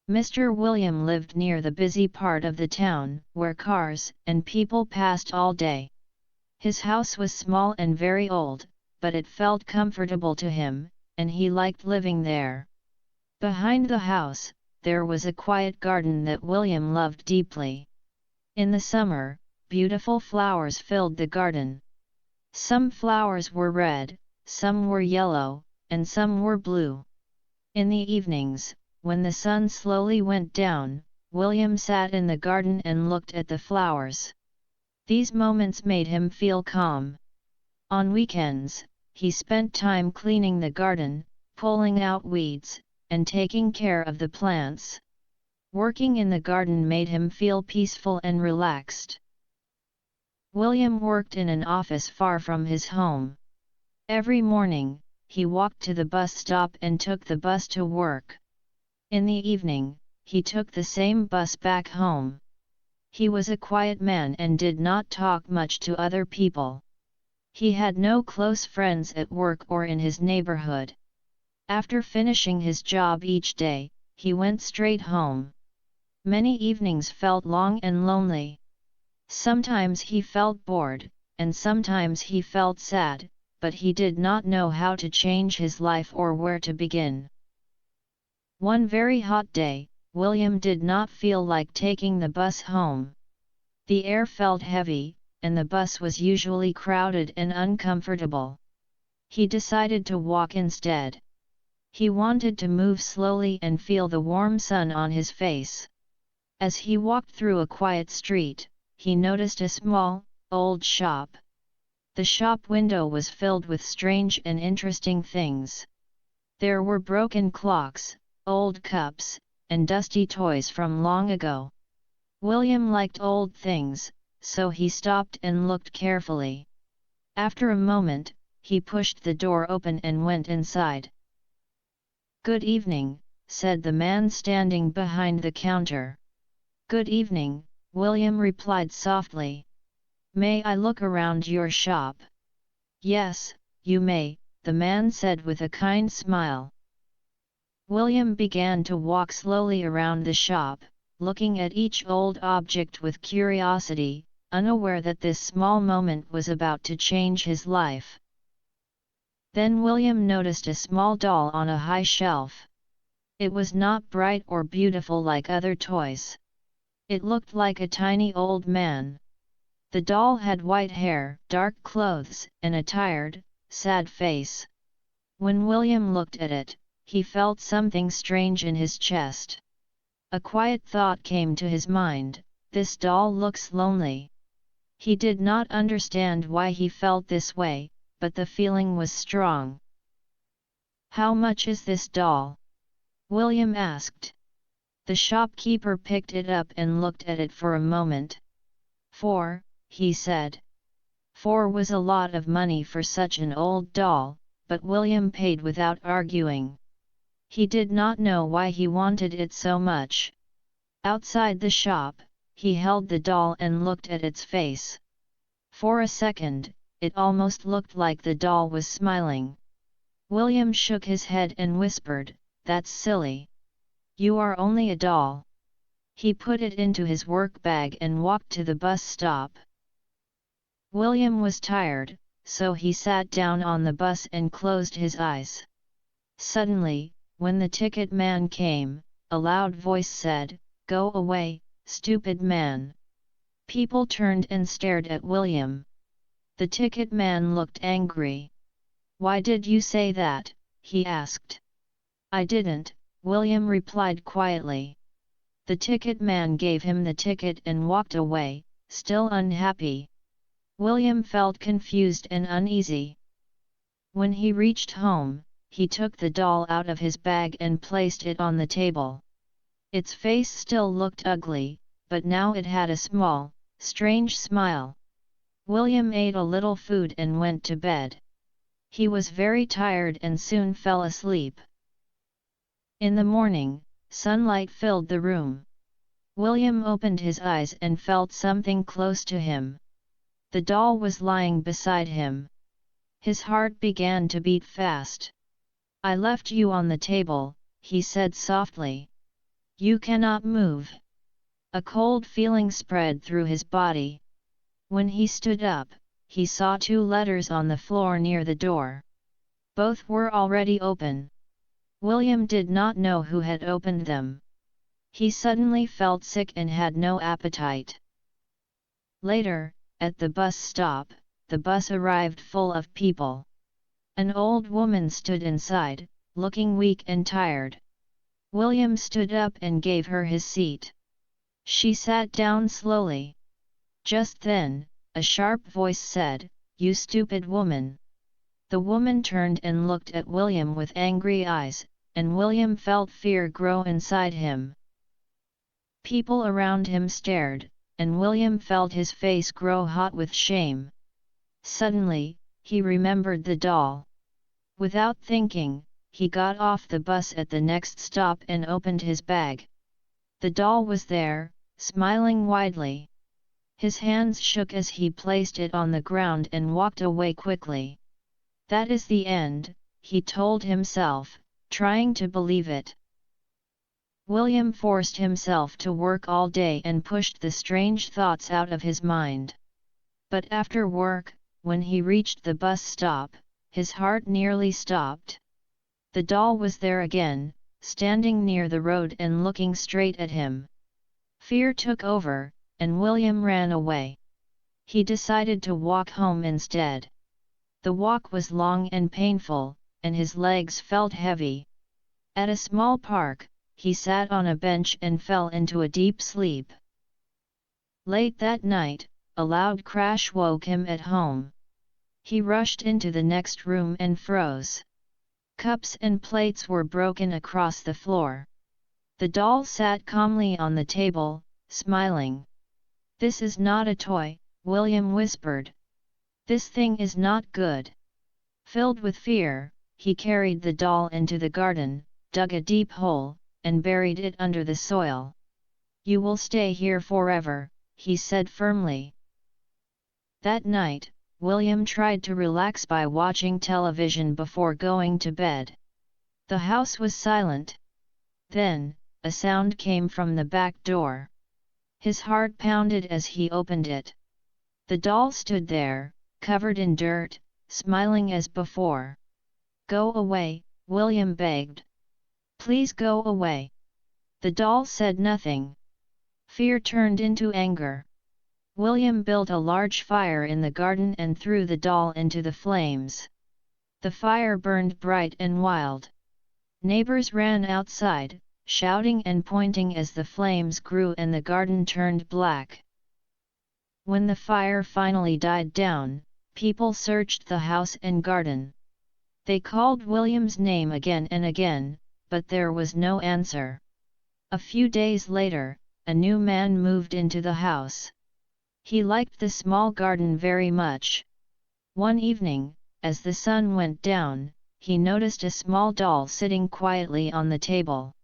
Mr. William lived near the busy part of the town, where cars and people passed all day. His house was small and very old, but it felt comfortable to him, and he liked living there. Behind the house, there was a quiet garden that William loved deeply. In the summer, beautiful flowers filled the garden. Some flowers were red, some were yellow, and some were blue. In the evenings, when the sun slowly went down, William sat in the garden and looked at the flowers. These moments made him feel calm. On weekends, he spent time cleaning the garden, pulling out weeds, and taking care of the plants. Working in the garden made him feel peaceful and relaxed. William worked in an office far from his home. Every morning, he walked to the bus stop and took the bus to work. In the evening, he took the same bus back home. He was a quiet man and did not talk much to other people. He had no close friends at work or in his neighborhood. After finishing his job each day, he went straight home. Many evenings felt long and lonely. Sometimes he felt bored, and sometimes he felt sad, but he did not know how to change his life or where to begin. One very hot day, William did not feel like taking the bus home. The air felt heavy, and the bus was usually crowded and uncomfortable. He decided to walk instead. He wanted to move slowly and feel the warm sun on his face. As he walked through a quiet street, he noticed a small, old shop. The shop window was filled with strange and interesting things. There were broken clocks, old cups, and dusty toys from long ago. William liked old things, so he stopped and looked carefully. After a moment, he pushed the door open and went inside. "Good evening," said the man standing behind the counter. "Good evening," William replied softly. "May I look around your shop?" "Yes, you may," the man said with a kind smile. William began to walk slowly around the shop, looking at each old object with curiosity, unaware that this small moment was about to change his life. Then William noticed a small doll on a high shelf. It was not bright or beautiful like other toys. It looked like a tiny old man. The doll had white hair, dark clothes, and a tired, sad face. When William looked at it, he felt something strange in his chest. A quiet thought came to his mind: this doll looks lonely. He did not understand why he felt this way, but the feeling was strong. "How much is this doll?" William asked. The shopkeeper picked it up and looked at it for a moment. "4, he said. 4 was a lot of money for such an old doll, but William paid without arguing. He did not know why he wanted it so much. Outside the shop, he held the doll and looked at its face. For a second, it almost looked like the doll was smiling. William shook his head and whispered, "That's silly. You are only a doll." He put it into his work bag and walked to the bus stop. William was tired, so he sat down on the bus and closed his eyes. Suddenly, when the ticket man came, a loud voice said, "Go away, stupid man." People turned and stared at William. The ticket man looked angry. "Why did you say that?" he asked. "I didn't," William replied quietly. The ticket man gave him the ticket and walked away, still unhappy. William felt confused and uneasy. When he reached home, he took the doll out of his bag and placed it on the table. Its face still looked ugly, but now it had a small, strange smile. William ate a little food and went to bed. He was very tired and soon fell asleep. In the morning, sunlight filled the room. William opened his eyes and felt something close to him. The doll was lying beside him. His heart began to beat fast. "I left you on the table," he said softly. You cannot move." A cold feeling spread through his body. When he stood up, he saw 2 letters on the floor near the door. Both were already open. William did not know who had opened them. He suddenly felt sick and had no appetite. Later, at the bus stop, the bus arrived full of people. An old woman stood inside, looking weak and tired. William stood up and gave her his seat. She sat down slowly. Just then, a sharp voice said, "You stupid woman." The woman turned and looked at William with angry eyes, and William felt fear grow inside him. People around him stared, and William felt his face grow hot with shame. Suddenly, he remembered the doll. Without thinking, he got off the bus at the next stop and opened his bag. The doll was there, smiling widely. His hands shook as he placed it on the ground and walked away quickly. That is the end, he told himself, trying to believe it. William forced himself to work all day and pushed the strange thoughts out of his mind. But after work, when he reached the bus stop, his heart nearly stopped. The doll was there again, standing near the road and looking straight at him. Fear took over, and William ran away. He decided to walk home instead. The walk was long and painful, and his legs felt heavy. At a small park, he sat on a bench and fell into a deep sleep. Late that night, a loud crash woke him at home. He rushed into the next room and froze. Cups and plates were broken across the floor. The doll sat calmly on the table, smiling. "This is not a toy," William whispered. "This thing is not good." Filled with fear, he carried the doll into the garden, dug a deep hole, and buried it under the soil. "You will stay here forever," he said firmly. That night, William tried to relax by watching television before going to bed. The house was silent. Then, a sound came from the back door. His heart pounded as he opened it. The doll stood there, covered in dirt, smiling as before. "Go away," William begged. "Please go away." The doll said nothing. Fear turned into anger. William built a large fire in the garden and threw the doll into the flames. The fire burned bright and wild. Neighbors ran outside, shouting and pointing as the flames grew and the garden turned black. When the fire finally died down, people searched the house and garden. They called William's name again and again, but there was no answer. A few days later, a new man moved into the house. He liked the small garden very much. One evening, as the sun went down, he noticed a small doll sitting quietly on the table.